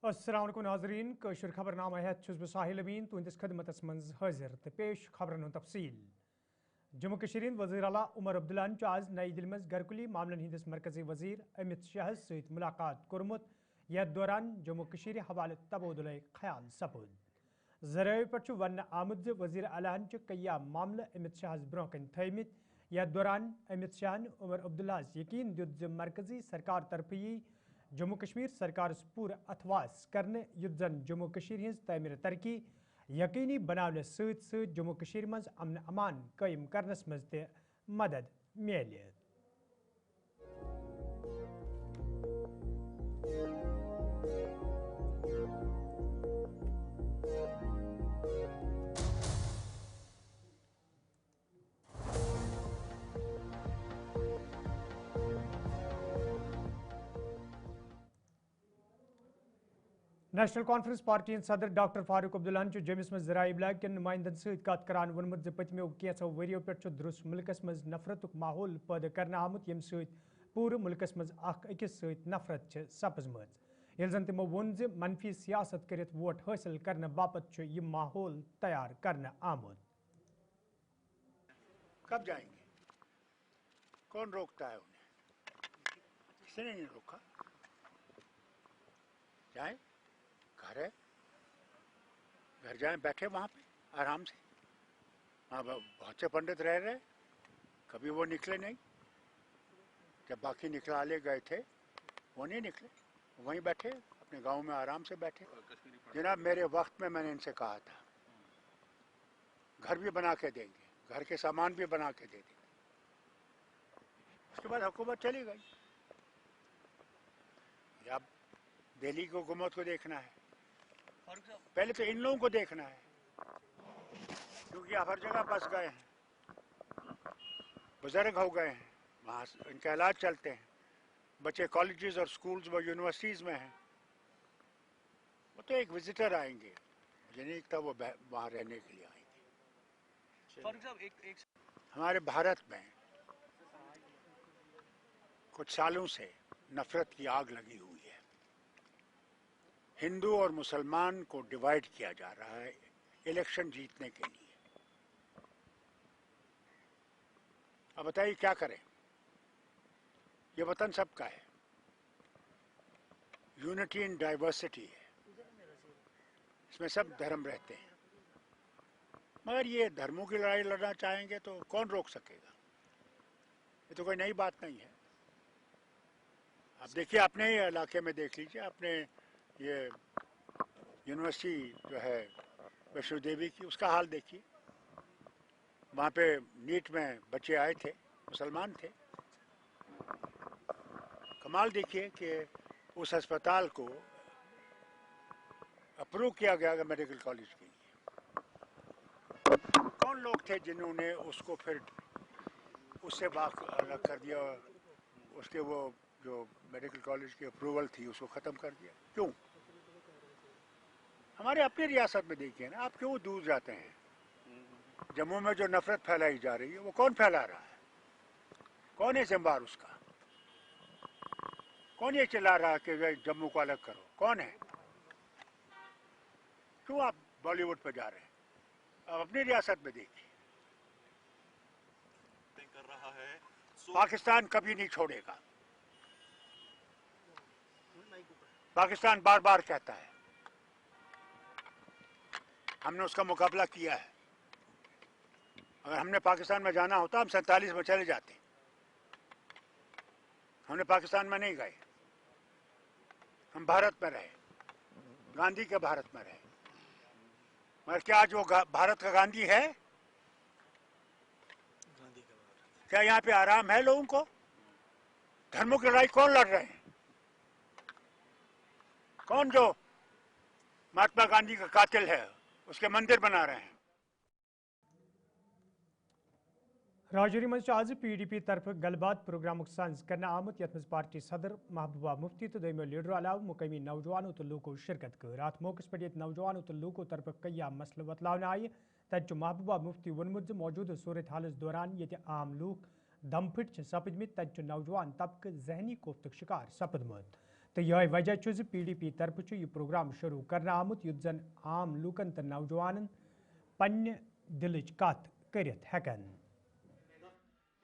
अस्सलाम वालेकुम नाज़रीन कशर खबरनामा है बह साहिल अमीन तुंदिस खदमतस मज हाजिर तो पेश खबरन तफसील जम्मू कश्मीर वज़ीर आला उमर अब्दुल्ला आज नई दिल्ली में घरकुली मामलन हंदिस मरकजी वज़ीर अमित शाह सहित मुलाकात कोरमुत यथ दौरान जम्मू कश्मीर हवाले तबादुल ख्याल सपुद ज़राए पे वन आमुद वज़ीर आला कया मामले अमित शाह ब्रोह कन थमित यथ दौरान अमित शाह उमर अब्दुल्ला यकीन दुत ज मरकजी सरकार तरफ यी जम्मू कश्मीर सरकार पूर अथवास करने युद्ध जन जम्मू कश्मीर हिंस तमीर तरक्की यकीनी बनाने सत जम्मू कश्मीर मज अमन अमान कायम करनस मज ते मदद मिले। नेशनल कॉन्फ्रेंस पार्टी सदर डॉक्टर फारूक अब्दुल्ला जम्मस में ज़राए इब्लाग के नुमाइंदन सत करान वोनमुत पतमो कैंसो वरियो पे दुरुस मुल्कस मज नफरत माहौल पैदा करने आमुत यम सत पूरे मुल्कस मज अकिस सत नफरत सपजम ये जन तमो वोन ज मनफी सियासत कर वोट हासिल करने बापत यह माहौल तैयार करने आमुत। कब जाएंगे? कौन रोकता है उन्हें? किसी ने नहीं रोका। जाए, घर है, घर जाएं, बैठे वहाँ पे आराम से। वहाँ बहुत से पंडित रह रहे, कभी वो निकले नहीं। जब बाकी निकलाले गए थे वो नहीं निकले, वहीं बैठे अपने गांव में आराम से बैठे। जनाब मेरे वक्त में मैंने इनसे कहा था घर भी बना के देंगे, घर के सामान भी बना के दे देंगे। उसके बाद हुकूमत चली गई। अब दिल्ली को हुकूमत को देखना है, पहले तो इन लोगों को देखना है क्योंकि हर जगह बस गए हैं, बुजुर्ग हो गए हैं, वहाँ इनका इलाज चलते हैं, बच्चे कॉलेजेस और स्कूल्स व यूनिवर्सिटीज़ में हैं। वो तो एक विजिटर आएंगे, मुझे नहीं लगता वो वहाँ रहने के लिए आएंगे। हमारे भारत में कुछ सालों से नफरत की आग लगी हुई है। हिंदू और मुसलमान को डिवाइड किया जा रहा है इलेक्शन जीतने के लिए। अब बताइए क्या करें? ये वतन सबका है, यूनिटी इन डाइवर्सिटी है, इसमें सब धर्म रहते हैं। मगर ये धर्मों की लड़ाई लड़ना चाहेंगे तो कौन रोक सकेगा? ये तो कोई नई बात नहीं है। आप देखिए अपने ही इलाके में देख लीजिए, अपने ये यूनिवर्सिटी जो है वैष्णो देवी की, उसका हाल देखिए। वहाँ पे नीट में बच्चे आए थे, मुसलमान थे। कमाल देखिए कि उस अस्पताल को अप्रूव किया गया मेडिकल कॉलेज के लिए। कौन लोग थे जिन्होंने उसको फिर उससे अलग कर दिया, उसके वो जो मेडिकल कॉलेज की अप्रूवल थी उसको ख़त्म कर दिया? क्यों? हमारे अपनी रियासत में देखिए ना, आप क्यों दूर जाते हैं? जम्मू में जो नफरत फैलाई जा रही है वो कौन फैला रहा है? कौन है जिम्मेदार उसका? कौन ये चिल्ला रहा है कि जम्मू को अलग करो? कौन है? क्यों आप बॉलीवुड पे जा रहे हैं? अब अपनी रियासत में देखिए। कर रहा है पाकिस्तान कभी नहीं छोड़ेगा। पाकिस्तान बार बार कहता है, हमने उसका मुकाबला किया है। अगर हमने पाकिस्तान में जाना होता हम 47 में चले जाते। हमने पाकिस्तान में नहीं गए, हम भारत में रहे, गांधी के भारत में रहे। मगर क्या आज वो भारत का गांधी है? क्या यहाँ पे आराम है लोगों को? धर्मों की लड़ाई कौन लड़ रहे हैं? कौन जो महात्मा गांधी का कातिल है उसके मंदिर बना रहे हैं? राजौरी मज आज PDP तरफ गलबात प्रोग्राम सांस करने आमुत यथ मज पार्टी सदर महबूबा मुफ्ती तो दमो लीडर अलाव मुकामी नौजवानों तो लूको शिरकत कर। अत मौके पे नौजवानों तो लूको तरफ कया मसल बतलावन आय। तत महबूबा मुफ्ती वोनमुत मौजूद सूरत हालस दौरान ये आम लूक दम फिट सपदमित, तत नौजवान तबक जहनी कोफ्तक शिकार सपदमुत। तो यह वजह PDP तरफ यह प्रोग्राम शुरू करना आमुत युत जन आम लूकन तो नौजवान पन्ने दिलच कत करित हेकन।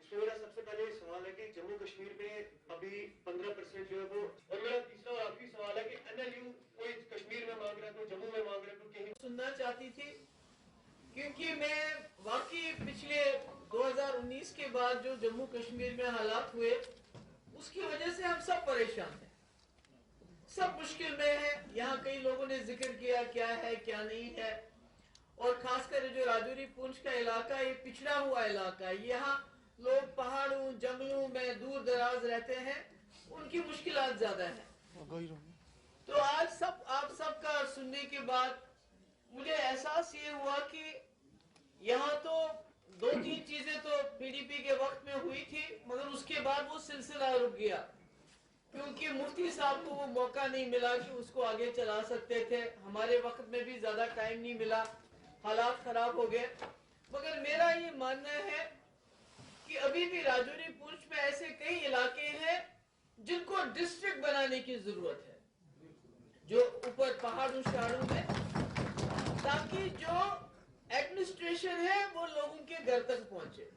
इसमें मेरा सबसे पहले सवाल है कि जम्मू कश्मीर में अभी 15% जो है वो, और मेरा तीसरा और आखिरी सवाल है कि NLU कोई कश्मीर में मांग रहा है, कोई जम्मू में मांग रहा है, कोई कहीं सुनना चाहती थी, क्योंकि मैं वाकई पिछले 2019 के बाद जो जम्मू कश्मीर में हालात हुए उसकी वजह से हम सब परेशान हैं, सब मुश्किल में है। यहाँ कई लोगों ने जिक्र किया क्या है क्या नहीं है, और खासकर जो राजौरी पुंछ का इलाका, ये पिछड़ा हुआ इलाका है। यहाँ लोग पहाड़ों जंगलों में दूर दराज रहते हैं, उनकी मुश्किलात ज्यादा है। तो आज आप सबका सुनने के बाद मुझे एहसास ये हुआ कि यहाँ तो 2-3 चीजें तो PDP के वक्त में हुई थी, मगर उसके बाद वो सिलसिला रुक गया, क्योंकि मुफ्ती साहब को वो मौका नहीं मिला कि उसको आगे चला सकते थे। हमारे वक्त में भी ज्यादा टाइम नहीं मिला, हालात खराब हो गए। मगर मेरा ये मानना है कि अभी भी राजौरी पुंछ में ऐसे कई इलाके हैं जिनको डिस्ट्रिक्ट बनाने की जरूरत है, जो ऊपर पहाड़ों शहरों में, ताकि जो एडमिनिस्ट्रेशन है वो लोगों के घर तक पहुंचे।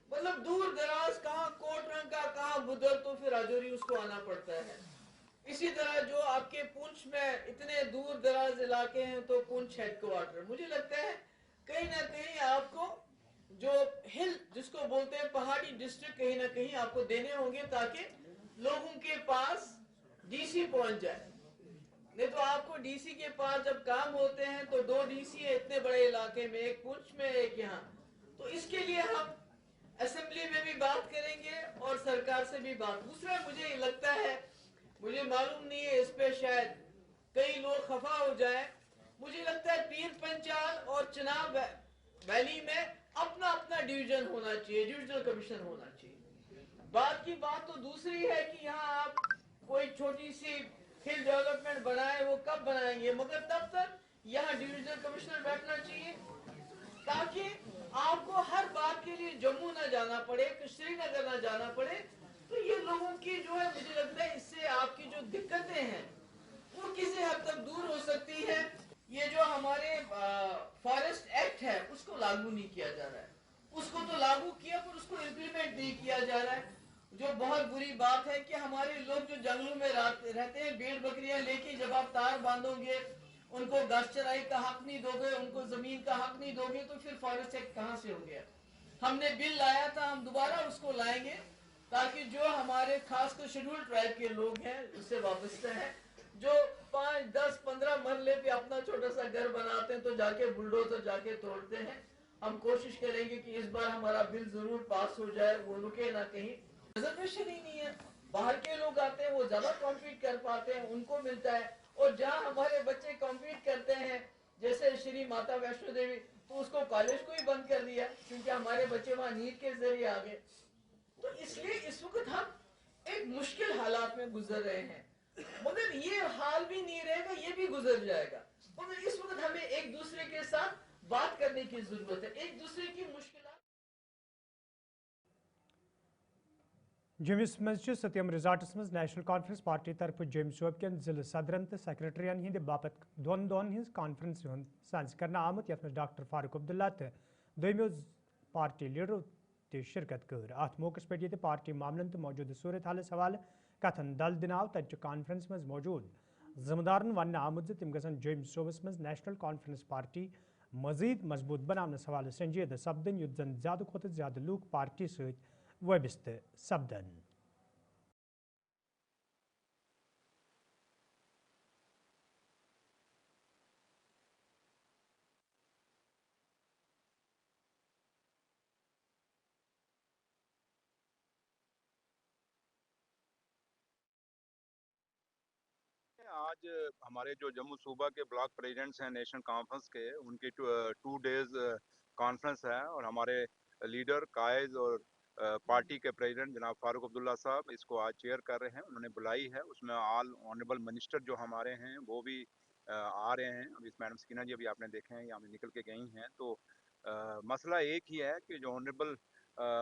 मतलब दूर दराज कहाँ कोटरंगा कहाँ बुदर, तो फिर राजौरी उसको आना पड़ता है। इसी तरह जो आपके पुंछ में इतने दूर दराज इलाके हैं, तो पुंछ हेडक्वार्टर, मुझे लगता है कहीं ना कहीं आपको जो हिल जिसको बोलते हैं पहाड़ी डिस्ट्रिक्ट, कहीं ना कहीं आपको देने होंगे, ताकि लोगों के पास DC पहुंच जाए। नहीं तो आपको DC के पास जब काम होते हैं तो 2 DC है इतने बड़े इलाके में, एक पुंछ में एक यहाँ। तो इसके लिए हम असेंबली में भी बात करेंगे और सरकार से भी बात। दूसरा मुझे लगता है, मुझे मालूम नहीं है, इस पे शायद कई लोग खफा हो जाए, मुझे लगता है पीर पंचाल और चिनाब वैली में अपना अपना डिवीजन होना चाहिए, डिविजनल कमीशन होना चाहिए। बात की बात तो दूसरी है कि यहाँ आप कोई छोटी सी हिल डेवलपमेंट बनाए, वो कब बनाएंगे, मगर तब तक यहाँ डिविजनल कमिश्नर बैठना चाहिए, ताकि आपको हर बात के लिए जम्मू ना जाना पड़े, श्रीनगर ना जाना पड़े। तो ये लोगों की जो है, मुझे लगता है इससे आपकी जो दिक्कतें हैं वो किसी हद तक दूर हो सकती है। ये जो हमारे फॉरेस्ट एक्ट है उसको लागू नहीं किया जा रहा है, उसको तो लागू किया पर उसको इम्प्लीमेंट नहीं किया जा रहा है। जो बहुत बुरी बात है कि हमारे लोग जो जंगलों में रहते हैं, भेड़ बकरियां लेके जब आप तार बांधोगे, उनको घास चराई का हक नहीं दोगे, उनको जमीन का हक नहीं दोगे, तो फिर फॉरेस्ट एक्ट कहाँ से हो गया। हमने बिल लाया था, हम दोबारा उसको लाएंगे, ताकि जो हमारे खासकर शेड्यूल ट्राइब के लोग हैं, उससे वाबस्ता है, जो 5, 10, 15 मरले पे अपना छोटा सा घर बनाते हैं, तो जाके बुलडोजर जाके तोड़ते हैं। हम कोशिश करेंगे कि इस बार हमारा बिल जरूर पास हो जाए, वो रुके ना कहीं। रिजर्वेशन ही नहीं है, बाहर के लोग आते हैं, वो ज्यादा कॉम्पीट कर पाते हैं, उनको मिलता है। और जहाँ हमारे बच्चे कॉम्पीट करते हैं, जैसे श्री माता वैष्णो देवी, तो उसको कॉलेज को ही बंद कर दिया, क्योंकि हमारे बच्चे वहाँ नीट के जरिए आ गए। तो इसलिए इस वक्त हम एक मुश्किल हालात में गुजर रहे हैं, मगर ये हाल भी नहीं रहेगा, ये भी गुजर जाएगा। मगर इस वक्त हमें एक दूसरे के साथ बात करने की जरूरत है, एक दूसरे की मुश्किल। जमिस मज सत्यम रिजार्टस मज नेशनल कॉन्फ्रेंस पार्टी तरफ जम सोब कन जिले सदरन तो सेक्रेटरियन हिंद बापत दोन दोन हिंस कॉन्फ्रेंस सांस करना आमुत यथ डॉक्टर फारूक अब्दुल्ला तो दोमो पार्टी लीडरों ते शिरकत कर। अत मौके पे ये पार्टी मामलन तो मौजूद सूरत हालस हवाले कथन दल दिन आव तत कॉन्फ्रेंस मज मौजूद जिम्मेदारन वन आमुत तम गसन जम सोबस मज नेशनल कॉन्फ्रेंस पार्टी मजीद मजबूत बनाने हवाले संजीदा सपदन युत जन ज्यादा खुद ज्यादा लूक पार्टी सत वबस्त सपदन। आज हमारे जो जम्मू सूबा के ब्लॉक प्रेसिडेंट्स हैं नेशनल कॉन्फ्रेंस के, उनकी 2 डेज कॉन्फ्रेंस है, और हमारे लीडर कायज और पार्टी के प्रेसिडेंट जनाब फारूक अब्दुल्ला साहब इसको आज चेयर कर रहे हैं, उन्होंने बुलाई है। उसमें ऑल ऑनरेबल मिनिस्टर जो हमारे हैं वो भी आ रहे हैं। अभी मैडम सकीना जी अभी आपने देखे हैं, यहाँ निकल के गई हैं। तो मसला एक ही है कि जो ऑनरेबल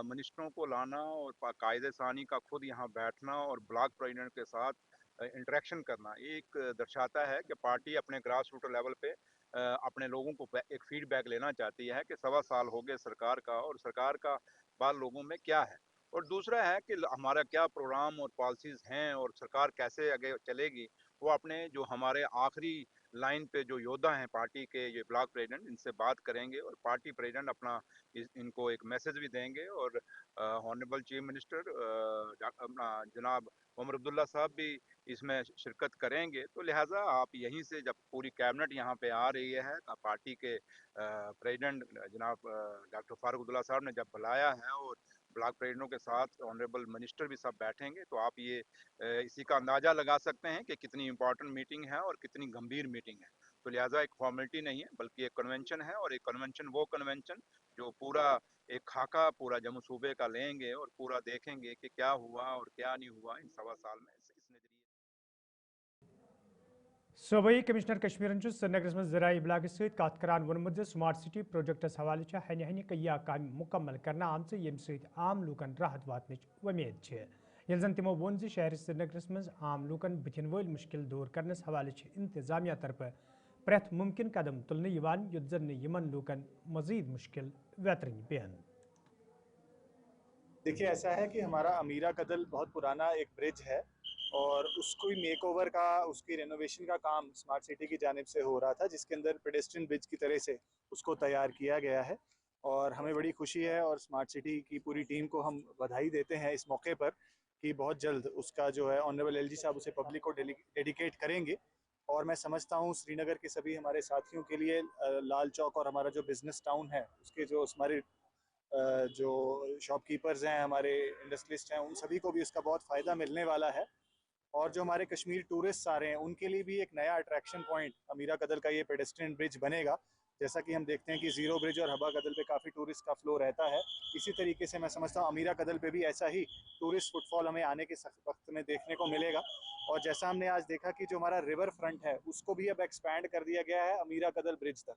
मिनिस्टरों को लाना और कायदे सानी का खुद यहाँ बैठना और ब्लॉक प्रेसिडेंट के साथ इंटरेक्शन करना, ये एक दर्शाता है कि पार्टी अपने ग्रास रूट लेवल पे अपने लोगों को एक फीडबैक लेना चाहती है कि 1.25 साल हो गए सरकार का, और सरकार का बात लोगों में क्या है। और दूसरा है कि हमारा क्या प्रोग्राम और पॉलिसीज हैं और सरकार कैसे आगे चलेगी, वो अपने जो हमारे आखिरी लाइन पे जो योद्धा हैं पार्टी के, ये ब्लॉक प्रेसिडेंट, इनसे बात करेंगे और पार्टी प्रेसिडेंट अपना इनको एक मैसेज भी देंगे। और ऑनरेबल चीफ मिनिस्टर अपना जनाब उमर अब्दुल्ला साहब भी इसमें शिरकत करेंगे। तो लिहाजा आप यहीं से, जब पूरी कैबिनेट यहाँ पे आ रही है, पार्टी के प्रेसिडेंट जनाब डॉक्टर फारूक अब्दुल्ला साहब ने जब बुलाया है और ब्लॉक प्रेसिडेंटों के साथ ऑनरेबल मिनिस्टर भी सब बैठेंगे, तो आप ये इसी का अंदाजा लगा सकते हैं कि कितनी इंपॉर्टेंट मीटिंग है और कितनी गंभीर मीटिंग है। तो लिहाजा एक फॉर्मेलिटी नहीं है, बल्कि एक कन्वेंशन है, और एक कन्वेंशन वो कन्वेंशन जो पूरा एक खाका पूरा जम्मू सूबे का लेंगे और पूरा देखेंगे कि क्या हुआ और क्या नहीं हुआ इन 1.25 साल में। इस नजरिए सूबाई कमिश्नर कश्मीरन श्रीनगर में ज़राई इबलाग सत करान वोनमुत स्मार्ट सिटी प्रोजेक्टस हवाले हन हन कया काम मुकम्मल करना आम यम आम लूकन राहत वातन उम्मीद ये जन तमो वोन शहर श्रीनगर में आम लूकन बुथिन वल मुश्किल दूर करने हवाले इंतजामिया तरफ प्रेथ मुमकिन कदम तुलने युत जन यमन लूकन मजीद मुश्किल वेतरन पेन। देखिए, ऐसा है कि हमारा अमीरा कदल बहुत पुराना एक ब्रिज है और उसको मेक ओवर का, उसकी रेनोवेशन का काम स्मार्ट सिटी की जानिब से हो रहा था, जिसके अंदर पेडेस्ट्रियन ब्रिज की तरह से उसको तैयार किया गया है। और हमें बड़ी खुशी है और स्मार्ट सिटी की पूरी टीम को हम बधाई देते हैं इस मौके पर कि बहुत जल्द उसका जो है ऑनरेबल एलजी साहब उसे पब्लिक को डेडिकेट करेंगे। और मैं समझता हूँ श्रीनगर के सभी हमारे साथियों के लिए लाल चौक और हमारा जो बिज़नेस टाउन है, उसके जो हमारे जो शॉपकीपर्स हैं, हमारे इंडस्ट्रियलिस्ट हैं, उन सभी को भी उसका बहुत फ़ायदा मिलने वाला है। और जो हमारे कश्मीर टूरिस्ट आ रहे हैं, उनके लिए भी एक नया अट्रैक्शन पॉइंट अमीरा कदल का ये पेडेस्ट्रियन ब्रिज बनेगा। जैसा कि हम देखते हैं कि ज़ीरो ब्रिज और हबा कदल पे काफ़ी टूरिस्ट का फ्लो रहता है, इसी तरीके से मैं समझता हूँ अमीरा कदल पे भी ऐसा ही टूरिस्ट फुटफॉल हमें आने के वक्त में देखने को मिलेगा। और जैसा हमने आज देखा कि जो हमारा रिवर फ्रंट है, उसको भी अब एक्सपैंड कर दिया गया है अमीरा कदल ब्रिज तक।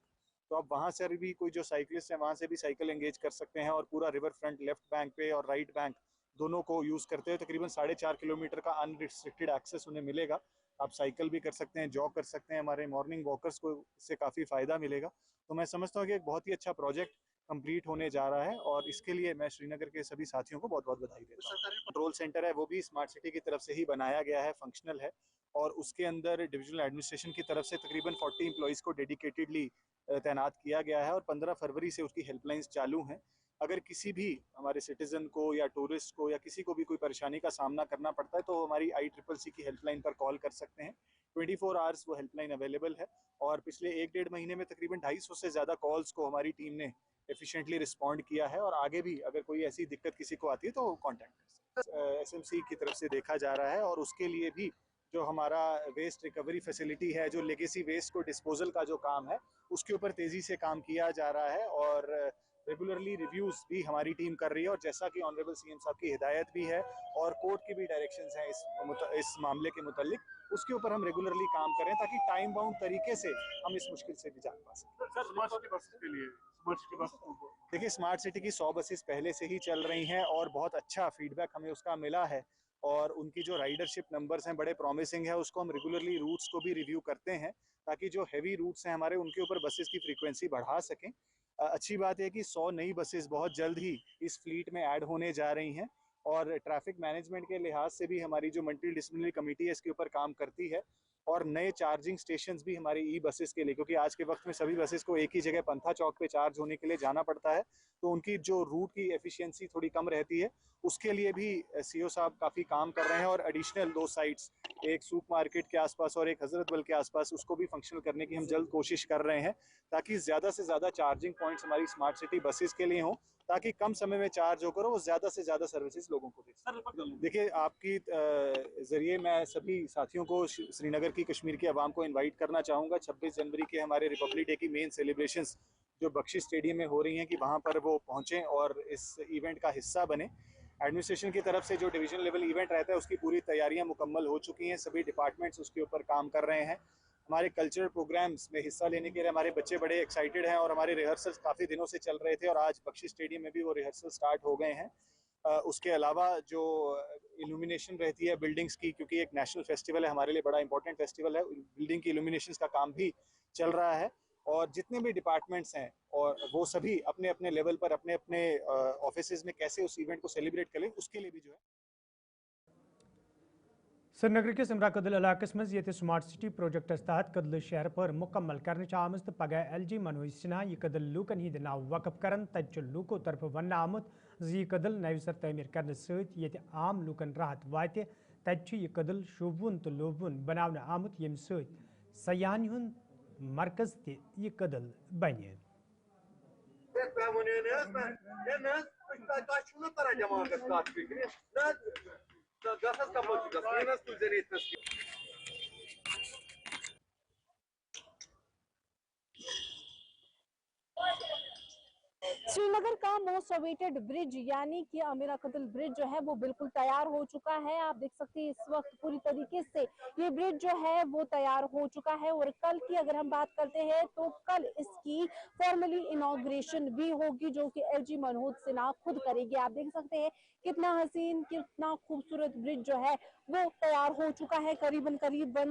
तो अब वहाँ से भी कोई जो साइकिलिस्ट है, वहाँ से भी साइकिल एंगेज कर सकते हैं और पूरा रिवर फ्रंट लेफ्ट बैंक पे और राइट बैंक दोनों को यूज़ करते हुए तकरीबन 4.5 किलोमीटर का अनरिस्ट्रिक्टेड एक्सेस उन्हें मिलेगा। आप साइकिल भी कर सकते हैं, जॉग कर सकते हैं, हमारे मॉर्निंग वॉकर्स को इससे काफ़ी फ़ायदा मिलेगा। तो मैं समझता हूँ कि एक बहुत ही अच्छा प्रोजेक्ट कंप्लीट होने जा रहा है और इसके लिए मैं श्रीनगर के सभी साथियों को बहुत बहुत बधाई देता हूँ। कंट्रोल सेंटर है, वो भी स्मार्ट सिटी की तरफ से ही बनाया गया है, फंक्शनल है, और उसके अंदर डिविजनल एडमिनिस्ट्रेशन की तरफ से तकरीबन 40 एम्प्लॉइज़ को डेडिकेटेडली तैनात किया गया है और 15 फरवरी से उसकी हेल्पलाइंस चालू हैं। अगर किसी भी हमारे सिटीज़न को या टूरिस्ट को या किसी को भी कोई परेशानी का सामना करना पड़ता है, तो हमारी ICCC की हेल्पलाइन पर कॉल कर सकते हैं। 24 आवर्स वो हेल्पलाइन अवेलेबल है और पिछले 1-1.5 महीने में तकरीबन 250 से ज़्यादा कॉल्स को हमारी टीम ने एफिशिएंटली रिस्पॉन्ड किया है और आगे भी अगर कोई ऐसी दिक्कत किसी को आती है तो कॉन्टैक्ट कर सकते हैं। SMC की तरफ से देखा जा रहा है और उसके लिए भी जो हमारा वेस्ट रिकवरी फैसिलिटी है, जो लेगेसी वेस्ट को डिस्पोजल का जो काम है, उसके ऊपर तेज़ी से काम किया जा रहा है और रेगुलरली रिव्यूज़ भी हमारी टीम कर रही है। और जैसा कि ऑनरेबल CM साहब की हिदायत भी है और कोर्ट की भी डायरेक्शंस हैं इस मामले के मुतालिक, उसके ऊपर हम रेगुलरली काम करें ताकि टाइम बाउंड तरीके से हम इस मुश्किल से भी जान पा सकें। देखिए, स्मार्ट सिटी की 100 बसेस पहले से ही चल रही हैं और बहुत अच्छा फीडबैक हमें उसका मिला है और उनकी जो राइडरशिप नंबर्स हैं बड़े प्रॉमिसिंग है। उसको हम रेगुलरली रूट्स को भी रिव्यू करते हैं ताकि जो हैवी रूट्स हैं हमारे, उनके ऊपर बसेस की फ्रीक्वेंसी बढ़ा सकें। अच्छी बात है कि 100 नई बसेस बहुत जल्द ही इस फ्लीट में ऐड होने जा रही हैं और ट्रैफिक मैनेजमेंट के लिहाज से भी हमारी जो मल्टी डिसिप्लिनरी कमेटी है इसके ऊपर काम करती है और नए चार्जिंग स्टेशंस भी हमारी बसेस के लिए, क्योंकि आज के वक्त में सभी बसेस को एक ही जगह पंथा चौक पे चार्ज होने के लिए जाना पड़ता है, तो उनकी जो रूट की एफिशिएंसी थोड़ी कम रहती है। उसके लिए भी CO साहब काफ़ी काम कर रहे हैं और एडिशनल 2 साइट्स, एक सूप मार्केट के आसपास और एक हजरत बल के आसपास, उसको भी फंक्शनल करने की हम जल्द कोशिश कर रहे हैं ताकि ज़्यादा से ज़्यादा चार्जिंग पॉइंट्स हमारी स्मार्ट सिटी बसेस के लिए हों ताकि कम समय में चार्ज होकर वो ज़्यादा से ज़्यादा सर्विसेज लोगों को दे सकें। देखिए, आपकी ज़रिए मैं सभी साथियों को श्रीनगर की, कश्मीर की आवाम को इनवाइट करना चाहूँगा 26 जनवरी के हमारे रिपब्लिक डे की मेन सेलिब्रेशंस जो बख्शी स्टेडियम में हो रही हैं कि वहाँ पर वो पहुँचें और इस इवेंट का हिस्सा बने। एडमिनिस्ट्रेशन की तरफ से जो डिवीजन लेवल इवेंट रहता है उसकी पूरी तैयारियां मुकम्मल हो चुकी हैं, सभी डिपार्टमेंट्स उसके ऊपर काम कर रहे हैं। हमारे कल्चरल प्रोग्राम्स में हिस्सा लेने के लिए हमारे बच्चे बड़े एक्साइटेड हैं और हमारे रिहर्सल्स काफ़ी दिनों से चल रहे थे और आज बख्शी स्टेडियम में भी वो रिहर्सल स्टार्ट हो गए हैं। उसके अलावा जो इल्यूमिनेशन रहती है बिल्डिंग्स की, क्योंकि एक नेशनल फेस्टिवल है हमारे लिए, बड़ा इंपॉर्टेंट फेस्टिवल है, बिल्डिंग की इल्यूमिनेशन का काम भी चल रहा है। और जितने भी डिपार्टमेंट्स हैं और वो सभी अपने अपने लेवल पर अपने अपने ऑफिसेज में कैसे उस इवेंट को सेलिब्रेट करें, उसके लिए भी जो है श्रीनगर के सिमरा कदल इलाकस मज ये स्मार्ट सिटी प्रोजेक्टस तहत कदल शहर पर मुकम्मल करने आमज तो पगह LG मनोज सिन्हा यह कदल लूकन हिंद नाव वकफ करन तत लूको तरफ वन आमुत यह कदल नव सर तमीर करने सत आम लूकन राहत वात तत यह कदल शोभुन तो लोभुन बनाने आमुत यम सयाहन हुंद मरकज त यह कदल बन। श्रीनगर का मोस्ट अवेटेड ब्रिज यानी कि अमीरा कदल ब्रिज जो है वो बिल्कुल तैयार हो चुका है। आप देख सकते हैं इस वक्त पूरी तरीके से ये ब्रिज जो है वो तैयार हो चुका है। और कल की अगर हम बात करते हैं तो कल इसकी फॉर्मली इनॉग्रेशन भी होगी जो कि LG मनोज सिन्हा खुद करेगी। आप देख सकते हैं कितना हसीन कितना खूबसूरत ब्रिज जो है वो तैयार हो चुका है। करीबन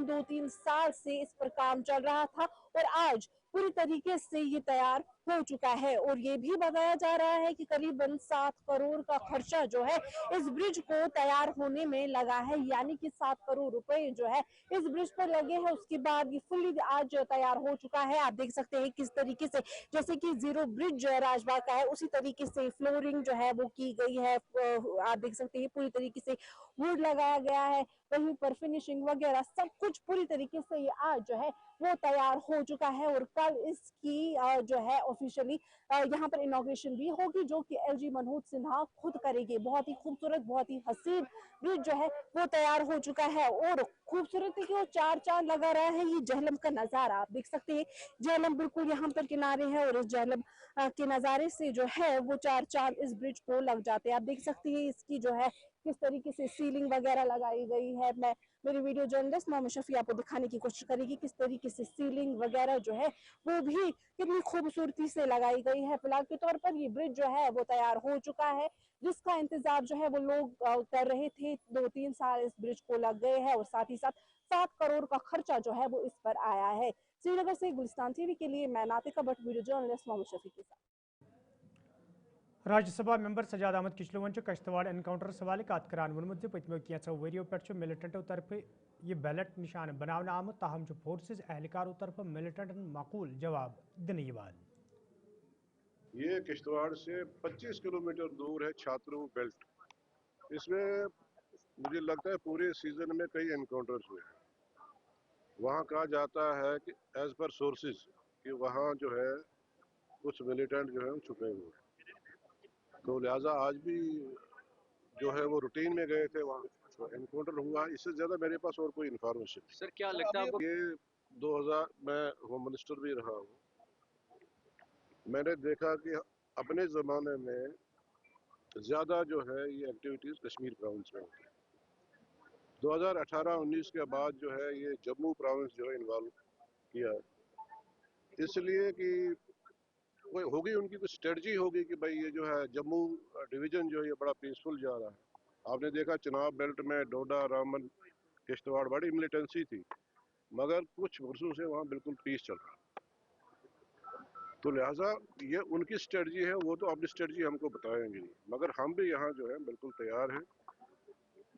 2-3 साल से इस पर काम चल रहा था और आज पूरी तरीके से ये तैयार हो चुका है। और ये भी बताया जा रहा है कि करीबन 7 करोड़ का खर्चा जो है इस ब्रिज को तैयार होने में लगा है, यानी कि 7 करोड़ रुपए जो है इस ब्रिज पर लगे हैं। उसके बाद ये फुल्ली आज तैयार हो चुका है। आप देख सकते हैं किस तरीके से जैसे कि जीरो ब्रिज जो है राजबाग का है उसी तरीके से फ्लोरिंग जो है वो की गई है। आप देख सकते हैं पूरी तरीके से वुड लगाया गया है, वहीं पर फिनिशिंग वगैरह सब कुछ पूरी तरीके से ये आज जो है वो तैयार हो चुका है। और कल इसकी जो है ऑफिशियली यहाँ पर इनॉग्रेशन भी होगी जो कि LG मनोज सिन्हा खुद करेगी। बहुत ही खूबसूरत बहुत ही हसीन ब्रिज जो है वो तैयार हो चुका है। और खूबसूरती की चार चांद लगा रहा है ये झेलम का नजारा। आप देख सकते हैं झेलम बिल्कुल यहाँ पर किनारे है और इस झेलम के नजारे से जो है वो चार चांद इस ब्रिज को लग जाते हैं। आप देख सकते हैं इसकी जो है किस तरीके से सीलिंग वगैरह लगाई गई है। मेरी वीडियो जर्नलिस्ट मोहम्मद शफी आपको दिखाने की कोशिश करेगी किस तरीके से सीलिंग वगैरह जो है वो भी कितनी खूबसूरती से लगाई गई है। फिलहाल के तौर पर ये ब्रिज जो है वो तैयार हो चुका है जिसका इंतजार जो है वो लोग कर रहे थे। 2-3 साल इस ब्रिज को लग गए हैं और साथ ही साथ 7 करोड़ का खर्चा जो है वो इस पर आया है। श्रीनगर से गुलिस्तान टीवी के लिए मैं नातिका भट्ट, वीडियो जर्नलिस्ट मोहम्मद शफी के साथ। राज्यसभा मेंबर सजाद अहमद किचलुवन कश्तवाड़ एनकाउंटर सवाल कत करान वोनमुत पत्मो कैंचो वरियो पे मिलिटेंटों तरफ यह बैलेट निशान बनाने आमुत ताहम फोर्सेज एहलकारों तरफ मिलिटेंटन माकूल जवाब दिन। ये किश्तवाड़ से 25 किलोमीटर दूर है छात्रों बेल्ट। इसमें मुझे लगता है पूरे सीजन में कई एनकाउंटर्स हुए हैं। वहाँ कहा जाता है कि एज पर सोर्सेज कि वहाँ जो है कुछ मिलिटेंट जो है छुपे हुए हैं, तो लिहाजा आज भी जो है वो रूटीन में गए थे वहाँ तो एनकाउंटर हुआ। इससे ज़्यादा मेरे पास और कोई इन्फॉर्मेशन। सर क्या लगता है आपको? ये 2000 मैं होम मिनिस्टर भी रहा हूँ, मैंने देखा कि अपने ज़माने में ज़्यादा जो है ये एक्टिविटीज़ कश्मीर प्रोविंस में होती है। 2018-19 के बाद जो है ये जम्मू प्रोविंस जो है इन्वॉल्व किया है, इसलिए कि कोई होगी उनकी कुछ स्ट्रेटजी होगी कि भाई ये जो है जम्मू डिवीज़न जो है ये बड़ा पीसफुल जा रहा है। आपने देखा चनाब बेल्ट में डोडा, रामबन, किश्तवाड़ बड़ी मिलिटेंसी थी, मगर कुछ वर्षों से वहाँ बिल्कुल पीस चल रहा है। तो लिहाजा ये उनकी स्ट्रेटजी है, वो तो अपनी स्ट्रेटजी हमको बताएंगे, मगर हम भी यहाँ जो है बिल्कुल तैयार हैं।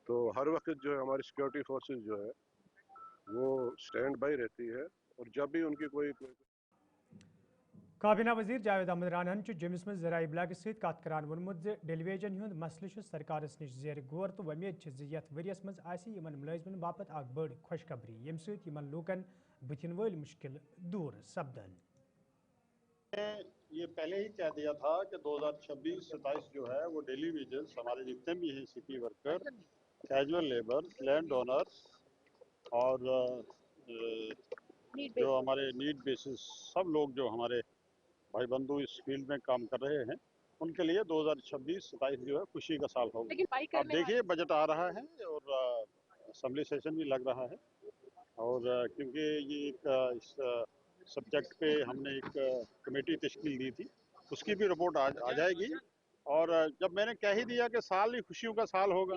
तो हर वक्त जो है हमारी सिक्योरिटी फोर्सेस जो है वो स्टैंड बाई रहती है और जब भी उनकी कोई काबीना वजीर जावेद अहमद रानन जम्मस में जराई इबलाग कत करान वोनमुत डेलीवेजन हुंद मसले सरकार निश जेर गोर तो वमेद ये वरियस मज मुलाजमन बापत बड़ खुशखबरी यम लूकन बुथिन वल मुश्किल दूर सपदन। ये पहले ही कह दिया था कि 2026-27 जो है वो डेली वेजेस हमारे जितने भी हैं city worker, casual labour, land owners और जो हमारे नीड बेसिस सब लोग जो हमारे भाई बंधु इस फील्ड में काम कर रहे हैं उनके लिए 2026-27 जो है खुशी का साल होगा। अब देखिए बजट आ रहा है और असेंबली सेशन भी लग रहा है और क्योंकि ये एक इस सब्जेक्ट पे हमने एक कमेटी तश्कील दी थी, उसकी भी रिपोर्ट आ जाएगी और जब मैंने कह ही दिया कि साल ही खुशियों का साल होगा,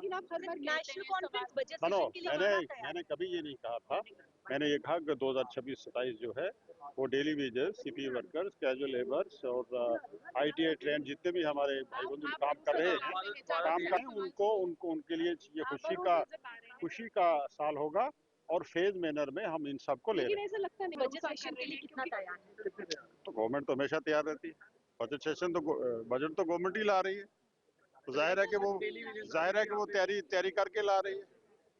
मैंने कभी ये नहीं कहा था। मैंने ये कहा कि 2026-27 जो है वो daily wages, CP workers, casual labours और ITA ट्रेन जितने भी हमारे भाई बंधु काम कर रहे हैं उनको उनके लिए ये खुशी का साल होगा और फेज मैनर में हम इन सबको ले रहे हैं। ऐसा लगता नहीं बजट सेशन के लिए कितना तैयार है? तो गवर्नमेंट तो हमेशा तैयार रहती है। बजट सेशन तो बजट तो गवर्नमेंट ही ला रही है, तो जाहिर है कि वो तैयारी करके ला रही है।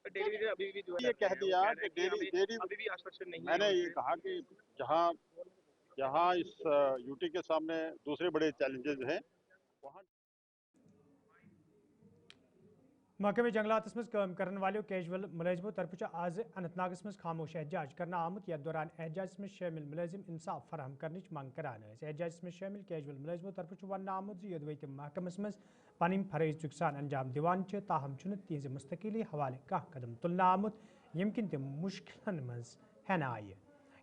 अभी भी जो है ये कह दिया कि डेली अभी भी आश्वासन नहीं है। मैंने ये कहा कि जहाँ इस यूटी के सामने दूसरे बड़े चैलेंजेस हैं वहाँ महकमे जंगलात मज काम करने वालों कैजुअल मुलाजिमों तरफ आज अनंतनाग मज खामोश एहतजाज करना आमुत। यथ दौरान एहतजाज में शामिल मुलाजिम इंसाफ फराहम करने मांग करान। एहतजाज में शामिल कैजुअल मुलाजिमों तरफ वन आमुत योदवे तम महकमस मज पन फरज सान अंजाम दिवान ताहम तिज मुस्तकिली हवाले कह कदम तुलना आमुत यम किन तम मुश्किलन मज हेन आय।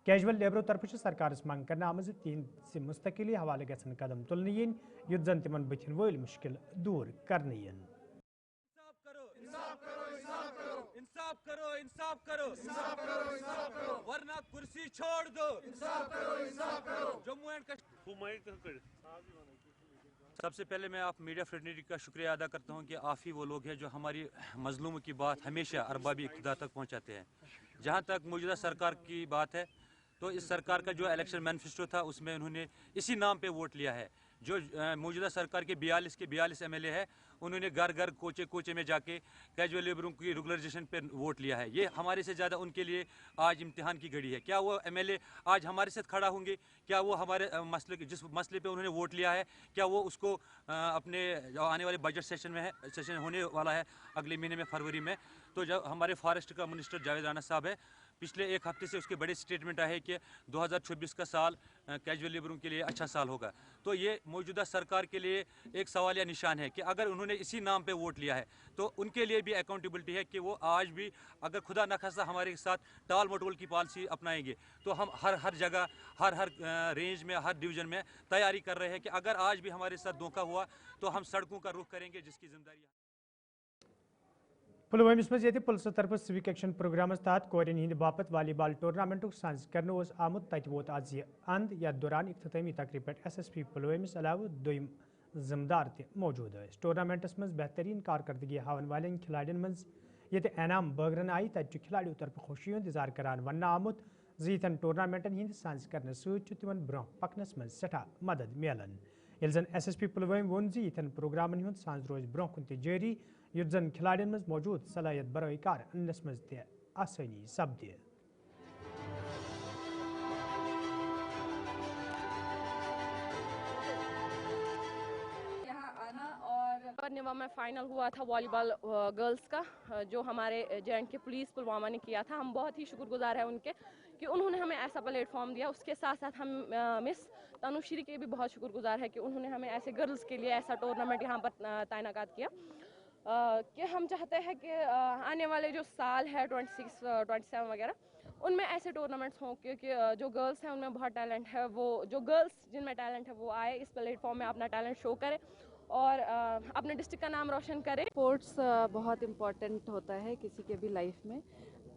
कैजुअल लेबरों तरफ सरकार मांग करना आम तिज मुस्तकिली हवाले गन कदम तुलने इन युद्ध जन तिमन बथिन वल मुश्किल दूर करने इन। इंसाफ करो, इंसाफ करो, इंसाफ करो, इंसाफ करो, वरना कुर्सी छोड़ दो। इंसाफ करो, इंसाफ करो। जम्मू एंड कश्मीर। सबसे पहले मैं आप मीडिया फ्रेटर्निटी का शुक्रिया अदा करता हूं कि आप ही वो लोग हैं जो हमारी मजलूमों की बात हमेशा अरबाबी इक़्तिदार तक पहुंचाते हैं। जहां तक मौजूदा सरकार की बात है तो इस सरकार का जो इलेक्शन मैनिफेस्टो था उसमें उन्होंने इसी नाम पे वोट लिया है। जो मौजूदा सरकार के 42 MLA है उन्होंने घर घर कोचे कोचे में जाके कैजुअल लेबरों की रेगुलराइजेशन पे वोट लिया है। ये हमारे से ज़्यादा उनके लिए आज इम्तिहान की घड़ी है। क्या वो MLA आज हमारे साथ खड़ा होंगे? क्या वो हमारे जिस मसले पे उन्होंने वोट लिया है क्या वो उसको अपने आने वाले बजट सेशन होने वाला है अगले महीने में फरवरी में, तो जब हमारे फॉरेस्ट का मिनिस्टर जावेद राणा साहब है पिछले एक हफ्ते से उसके बड़े स्टेटमेंट आए कि 2026 का साल कैजुअल लेबरों के लिए अच्छा साल होगा। तो ये मौजूदा सरकार के लिए एक सवालिया निशान है कि अगर उन्होंने इसी नाम पे वोट लिया है तो उनके लिए भी अकाउंटेबिलिटी है कि वो आज भी अगर खुदा न खास्ता हमारे साथ टाल मटोल की पॉलिसी अपनाएंगे तो हम हर जगह हर रेंज में हर डिवीज़न में तैयारी कर रहे हैं कि अगर आज भी हमारे साथ धोखा हुआ तो हम सड़कों का रुख करेंगे जिसकी जिम्मेदारी पुलवामा मज पुलिस तरफ सिविक एक्शन प्रोग्राम तहत कोरियन हिंद बापत वालीबॉल टूर्नामेंट साज कर आमुत तत वोत आज अंद यथ दौरान इख्तितामी तकरीब पे SSP पुलवामा अलावा दोयम जिम्मेदार मौजूद। टूर्नामेंटस मज बेहतरीन कारकर्दगी हावन वाले खिलाड़ियों मज ये एनाम बगरन आई तत खिलाड़ियों तरफ खुशी इंतजार करान वन आमुत यथन टूर्नामेंटन हिंद साज कर तिमन ब्रोह पकनस मज सठा मदद मिलन। ये जन SSP पुलवामा वोन यथन प्रोग्रामन हुंद साज रोज ब्रोह कुन जारी युद्ध जन खिलाड़ियों मज मौजूद सलाहियत बरए कार अनस मज आसानी सपद। नेवा में फाइनल हुआ था वॉलीबॉल गर्ल्स का जो हमारे J&K पुलिस पुलवामा ने किया था। हम बहुत ही शुक्रगुजार हैं उनके कि उन्होंने हमें ऐसा प्लेटफॉर्म दिया। उसके साथ साथ हम मिस तनुश्री के भी बहुत शुक्रगुजार है कि उन्होंने हमें ऐसे गर्ल्स के लिए ऐसा टूर्नामेंट यहाँ पर तैनात किया। कि हम चाहते हैं कि आने वाले जो साल है 26, 27 वगैरह उनमें ऐसे टूर्नामेंट्स हों क्योंकि जो गर्ल्स हैं उनमें बहुत टैलेंट है। वो जो गर्ल्स जिनमें टैलेंट है वो आए इस प्लेटफॉर्म में अपना टैलेंट शो करें और अपने डिस्ट्रिक्ट का नाम रोशन करें। स्पोर्ट्स बहुत इम्पॉर्टेंट होता है किसी के भी लाइफ में,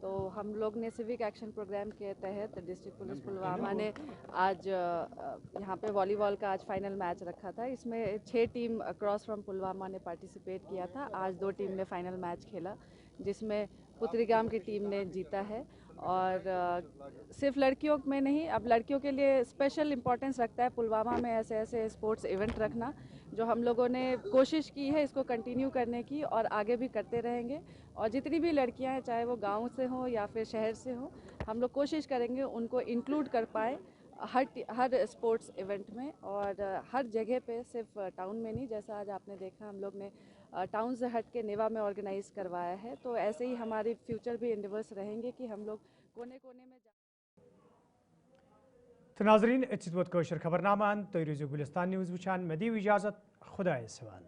तो हम लोग ने सिविक एक्शन प्रोग्राम के तहत डिस्ट्रिक्ट पुलिस पुलवामा ने आज यहाँ पे वॉलीबॉल का आज फाइनल मैच रखा था। इसमें 6 टीम अक्रॉस फ्रॉम पुलवामा ने पार्टिसिपेट किया था। आज 2 टीम ने फाइनल मैच खेला जिसमें पुत्रीगाम की टीम ने जीता है। और सिर्फ लड़कियों में नहीं, अब लड़कियों के लिए स्पेशल इम्पोर्टेंस रखता है पुलवामा में ऐसे स्पोर्ट्स इवेंट रखना, जो हम लोगों ने कोशिश की है इसको कंटिन्यू करने की और आगे भी करते रहेंगे। और जितनी भी लड़कियां हैं चाहे वो गांव से हो या फिर शहर से हो, हम लोग कोशिश करेंगे उनको इंक्लूड कर पाए हर स्पोर्ट्स इवेंट में और हर जगह पे, सिर्फ टाउन में नहीं। जैसा आज आपने देखा हम लोग ने टाउन से हट के नेवा में ऑर्गेनाइज करवाया है, तो ऐसे ही हमारी फ्यूचर भी इंडिवर्स रहेंगे कि हम लोग कोने कोने में तो नाजरीन खबरनामा तो गुलिस्तान न्यूज़ वुचान में दी इजाज़त खुदा सवाल।